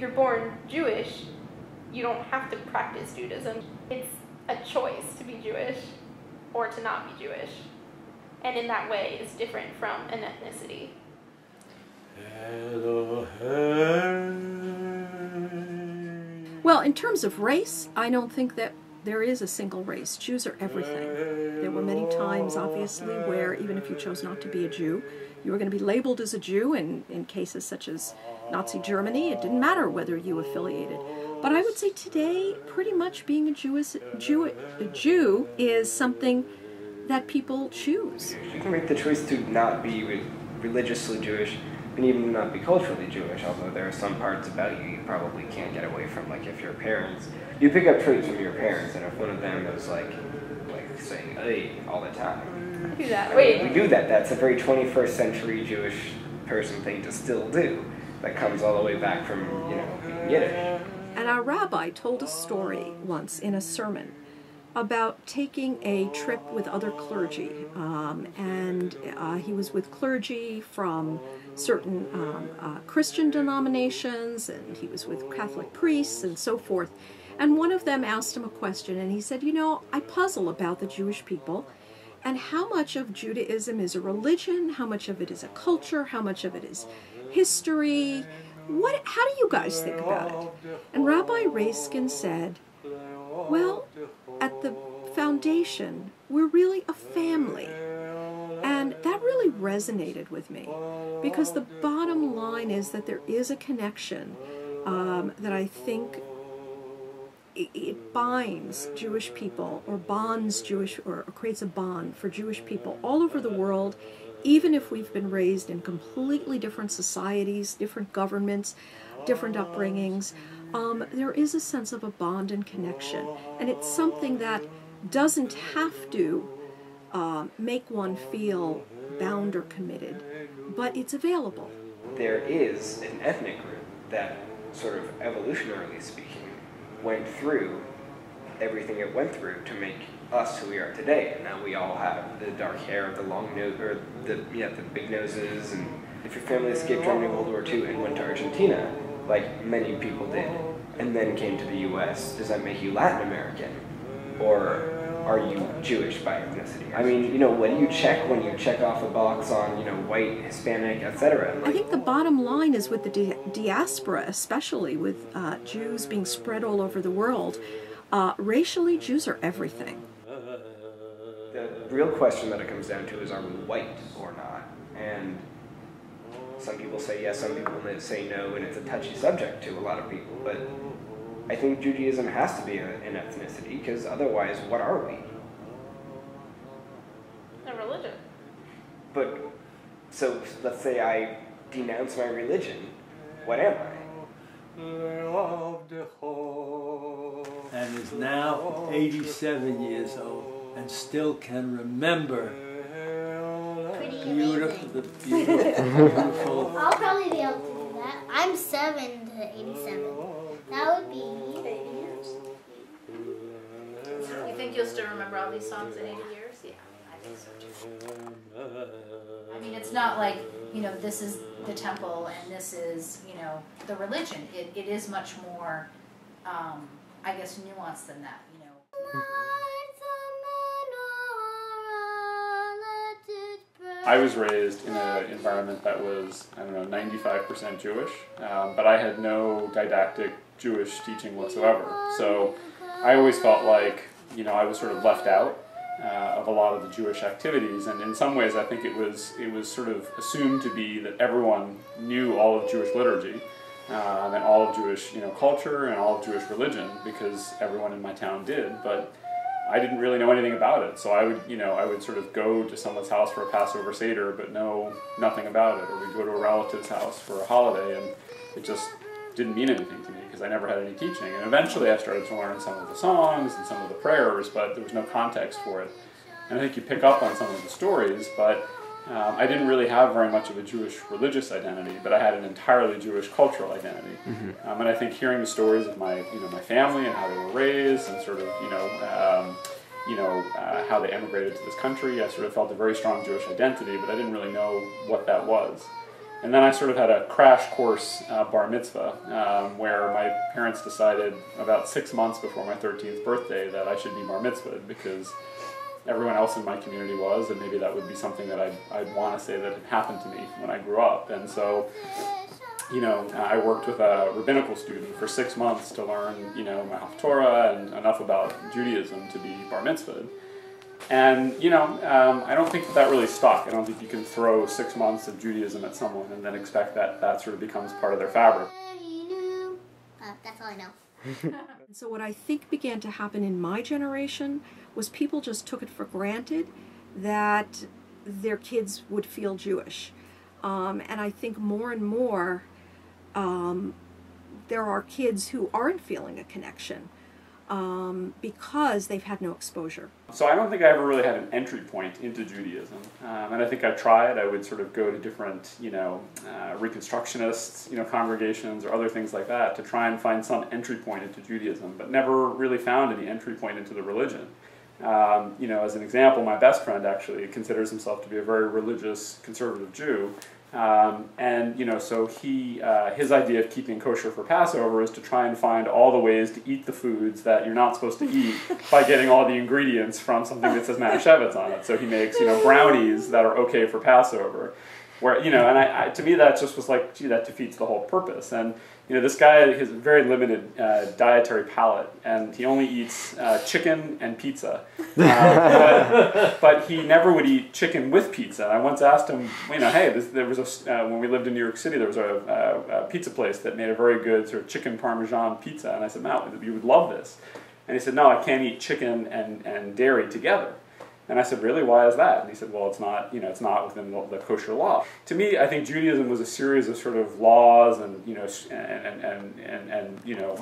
you're born Jewish, you don't have to practice Judaism. It's a choice to be Jewish or to not be Jewish. And in that way, it's different from an ethnicity. Well, in terms of race, I don't think that there is a single race. Jews are everything. There were many times, obviously, where even if you chose not to be a Jew, you were going to be labeled as a Jew, and in cases such as Nazi Germany, it didn't matter whether you affiliated. But I would say today, pretty much being a Jew is something that people choose. You can make the choice to not be religiously Jewish, and even not be culturally Jewish, although there are some parts about you probably can't get away from. Like if your parents, you pick up traits from your parents, and if one of them is like saying "hey" all the time. I do that. Wait. We do that. That's a very 21st century Jewish person thing to still do. That comes all the way back from, being Yiddish. And our rabbi told a story once in a sermon about taking a trip with other clergy, and he was with clergy from certain Christian denominations, and he was with Catholic priests and so forth. And one of them asked him a question, and he said, I puzzle about the Jewish people, and how much of Judaism is a religion, how much of it is a culture, how much of it is history. How do you guys think about it? And Rabbi Raskin said, well, at the foundation, we're really a family. And that really resonated with me, because the bottom line is that there is a connection that I think it binds Jewish people, or bonds Jewish, or creates a bond for Jewish people all over the world, even if we've been raised in completely different societies, different governments, different upbringings. There is a sense of a bond and connection, and it's something that doesn't have to make one feel bound or committed, but it's available. There is an ethnic group that, sort of evolutionarily speaking, went through everything it went through to make us who we are today. And now we all have the dark hair, the long nose, or the big noses. And if your family escaped Germany in World War II and went to Argentina, like many people did, and then came to the U.S., does that make you Latin American? Or are you Jewish by ethnicity? I mean, what do you check when you check off a box on, white, Hispanic, etc.? I think the bottom line is with the diaspora, especially with Jews being spread all over the world, racially, Jews are everything. The real question that it comes down to is, are we white or not? And some people say yes, some people say no, and it's a touchy subject to a lot of people, but I think Judaism has to be an ethnicity, because otherwise, what are we? A religion. But, so let's say I denounce my religion, what am I? And is now 87 years old and still can remember the beautiful. I'll probably be able to do that. I'm 7 to 87. That would be 80 years. You think you'll still remember all these songs in 80 years? Yeah, I think so too. I mean, it's not like, this is the temple and this is, the religion. It is much more, I guess, nuanced than that, I was raised in an environment that was, 95% Jewish, but I had no didactic Jewish teaching whatsoever. So I always felt like, I was sort of left out of a lot of the Jewish activities, and in some ways I think it was sort of assumed to be that everyone knew all of Jewish liturgy and all of Jewish culture and all of Jewish religion, because everyone in my town did, but I didn't really know anything about it. So I would sort of go to someone's house for a Passover Seder but know nothing about it, or we'd go to a relative's house for a holiday and it just didn't mean anything to me because I never had any teaching. And eventually I started to learn some of the songs and some of the prayers, but there was no context for it. And I think you pick up on some of the stories, but I didn't really have very much of a Jewish religious identity, but I had an entirely Jewish cultural identity. Mm-hmm. And I think hearing the stories of my family and how they were raised, and sort of how they emigrated to this country, I sort of felt a very strong Jewish identity, but I didn't really know what that was. And then I sort of had a crash course bar mitzvah, where my parents decided about 6 months before my 13th birthday that I should be bar mitzvahed because everyone else in my community was, and maybe that would be something that I'd want to say that had happened to me when I grew up. And so, you know, I worked with a rabbinical student for 6 months to learn, you know, my Torah and enough about Judaism to be bar mitzvahed. And, you know, I don't think that really stuck. I don't think you can throw 6 months of Judaism at someone and then expect that that sort of becomes part of their fabric. That's all I know. So what I think began to happen in my generation was people just took it for granted that their kids would feel Jewish. And I think more and more there are kids who aren't feeling a connection because they've had no exposure. So I don't think I ever really had an entry point into Judaism, and I think I tried. I would sort of go to different, you know, Reconstructionists, you know, congregations or other things like that to try and find some entry point into Judaism, but never really found any entry point into the religion. You know, as an example, my best friend actually considers himself to be a very religious, conservative Jew. And, you know, so his idea of keeping kosher for Passover is to try and find all the ways to eat the foods that you're not supposed to eat by getting all the ingredients from something that says Manischewitz on it. So he makes, you know, brownies that are okay for Passover. Where, you know, and to me that just was like, gee, that defeats the whole purpose. And, you know, this guy has a very limited dietary palate, and he only eats chicken and pizza. But he never would eat chicken with pizza. I once asked him, you know, hey, there was when we lived in New York City, there was a pizza place that made a very good sort of chicken parmesan pizza. And I said, Matt, you would love this. And he said, no, I can't eat chicken and dairy together. And I said, really, why is that? And he said, well, it's not, you know, it's not within the kosher law. To me, I think Judaism was a series of sort of laws and, you know, and you know,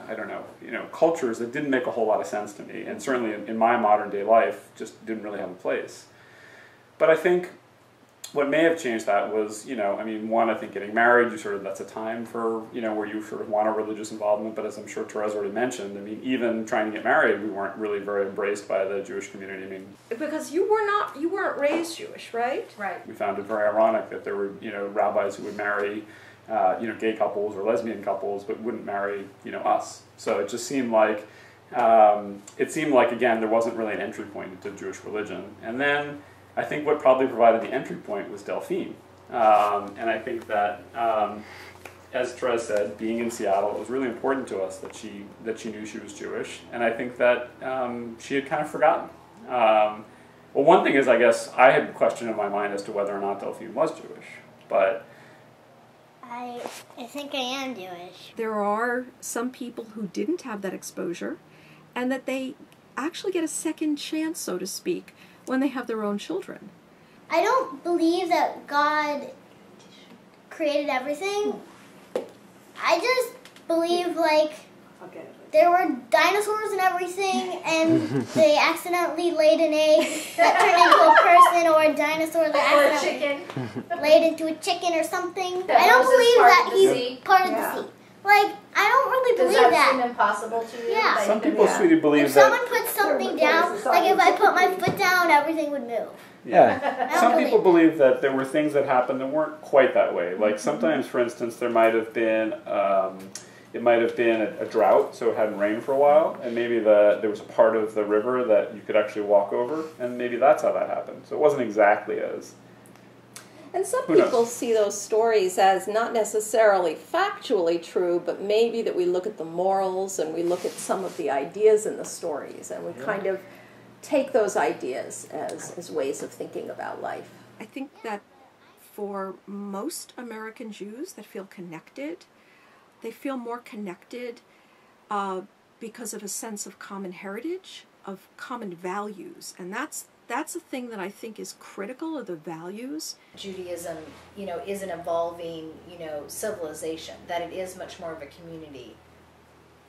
I don't know, you know, cultures that didn't make a whole lot of sense to me. And certainly in my modern day life, just didn't really have a place. But I think what may have changed that was, you know, I mean, one, I think getting married, you sort of, that's a time for, you know, where you sort of want a religious involvement, but as I'm sure Therese already mentioned, I mean, even trying to get married, we weren't really very embraced by the Jewish community. I mean, Because you weren't raised Jewish, right? Right. we found it very ironic that there were, you know, rabbis who would marry, you know, gay couples or lesbian couples, but wouldn't marry, you know, us. So it just seemed like, again, there wasn't really an entry point into Jewish religion. And then I think what probably provided the entry point was Delphine. And I think that, as Therese said, being in Seattle, it was really important to us that she knew she was Jewish. And I think that she had kind of forgotten. Well, one thing is, I guess, I had a question in my mind as to whether or not Delphine was Jewish. But I think I am Jewish. There are some people who didn't have that exposure, and that they actually get a second chance, so to speak, when they have their own children. I don't believe that God created everything. I just believe, like, there were dinosaurs and everything, and they accidentally laid an egg that turned into a person, or a dinosaur that accidentally laid into a chicken or something. I don't believe that he's part of the sea. Like, I don't really believe Does that that. seem impossible to you? Yeah. some people sweetie believe If that. someone puts something down, like if I put my foot down, everything would move. Yeah. I Some don't people believe believe that there were things that happened that weren't quite that way. Like sometimes, for instance, there might have been a drought, so it hadn't rained for a while, and maybe there was a part of the river that you could actually walk over, and maybe that's how that happened. So it wasn't exactly as. And some Who knows? people see those stories as not necessarily factually true, but maybe that we look at the morals and we look at some of the ideas in the stories, and we kind of take those ideas as ways of thinking about life. I think that for most American Jews that feel connected, they feel more connected because of a sense of common heritage, of common values, and that's a thing that I think is critical, of the values. Judaism, you know, is an evolving, you know, civilization, that it is much more of a community,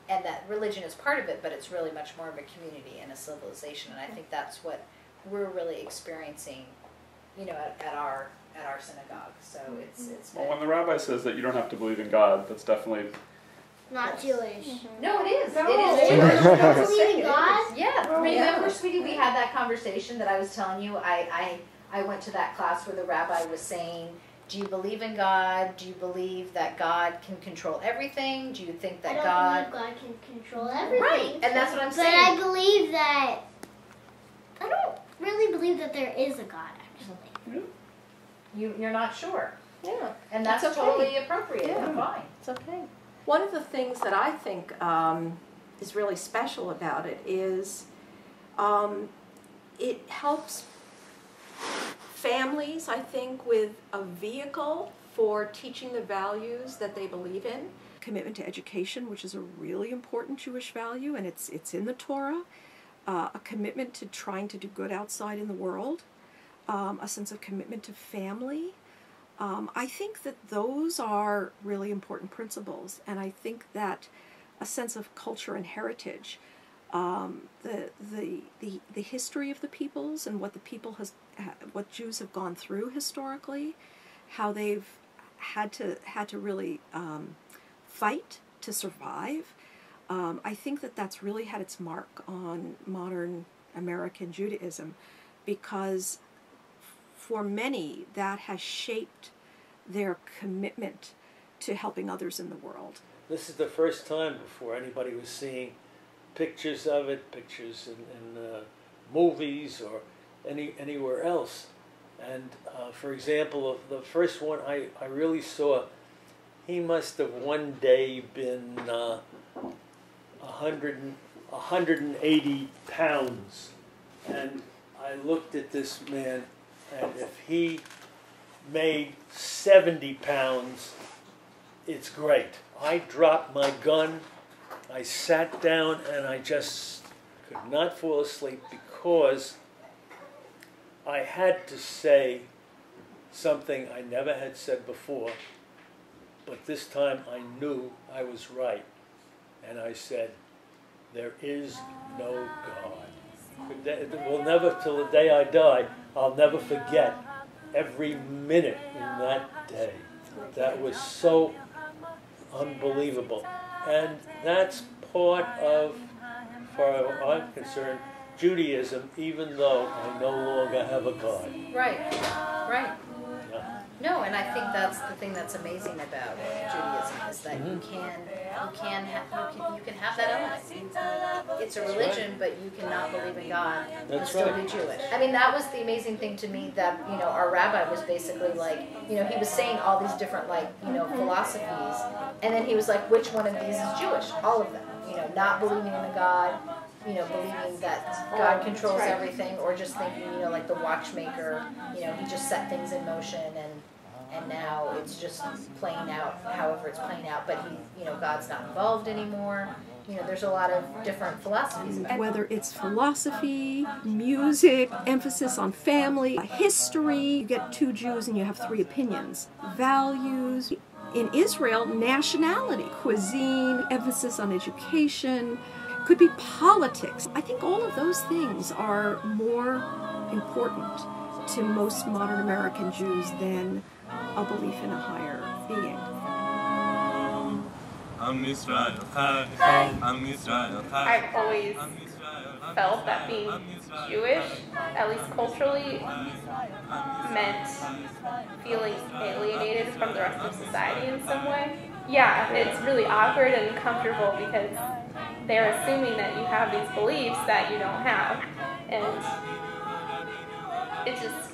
and that religion is part of it, but it's really much more of a community and a civilization, and I think that's what we're really experiencing, you know, at our synagogue. So it's Well, when the rabbi says that you don't have to believe in God, that's definitely. Not Jewish. No, it is. No. It is Jewish. You don't believe in God? Yeah. Remember, sweetie, we had that conversation that I was telling you. I went to that class where the rabbi was saying, Do you believe in God? Do you believe that God can control everything? Do you think that I don't God... believe God can control everything. Right, and that's what I'm saying. But I believe that... I don't really believe that there is a God, actually. You're not sure. Yeah. And that's okay. totally appropriate. Yeah. And fine. It's okay. One of the things that I think is really special about it is it helps families, I think, with a vehicle for teaching the values that they believe in. Commitment to education, which is a really important Jewish value, and it's in the Torah. A commitment to trying to do good outside in the world. A sense of commitment to family. I think that those are really important principles, and I think that a sense of culture and heritage, the history of the peoples and what the people what Jews have gone through historically, how they've had to really fight to survive. I think that that's really had its mark on modern American Judaism, because for many, that has shaped their commitment to helping others in the world. This is the first time before anybody was seeing pictures of it, pictures in movies or anywhere else. And for example, the first one I really saw, he must have one day been 180 pounds. And I looked at this man, and if he made 70 pounds, it's great. I dropped my gun, I sat down, and I just could not fall asleep because I had to say something I never had said before, but this time I knew I was right. And I said, there is no God. Will never, till the day I die, I'll never forget every minute in that day. That was so unbelievable. And that's part of, far as I'm concerned, Judaism, even though I no longer have a God. Right, right. Yeah. No, and I think that's the thing that's amazing about Judaism is that you can have that element. It's a religion, but you cannot believe in God and still be Jewish. I mean, that was the amazing thing to me, that our rabbi was basically like, he was saying all these different philosophies, and then he was like, which one of these is Jewish? All of them. Not believing in a God, believing that God controls everything, or just thinking, like the watchmaker, he just set things in motion, and now it's just playing out however it's playing out, but God's not involved anymore. There's a lot of different philosophies. Whether it's philosophy, music, emphasis on family, history, you get 2 Jews and you have 3 opinions. Values. In Israel, nationality, cuisine, emphasis on education, could be politics. I think all of those things are more important to most modern American Jews than a belief in a higher being. I've always felt that being Jewish, at least culturally, meant feeling alienated from the rest of society in some way. Yeah, it's really awkward and uncomfortable because they're assuming that you have these beliefs that you don't have. And it just,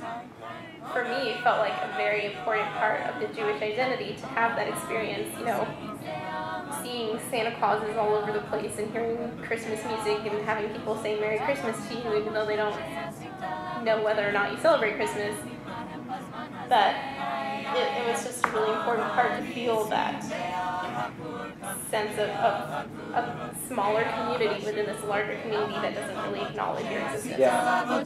for me, it felt like a very important part of the Jewish identity to have that experience, seeing Santa Clauses all over the place and hearing Christmas music and having people say Merry Christmas to you even though they don't know whether or not you celebrate Christmas. But it was just a really important part to feel that sense of a smaller community within this larger community that doesn't really acknowledge your existence. Yeah.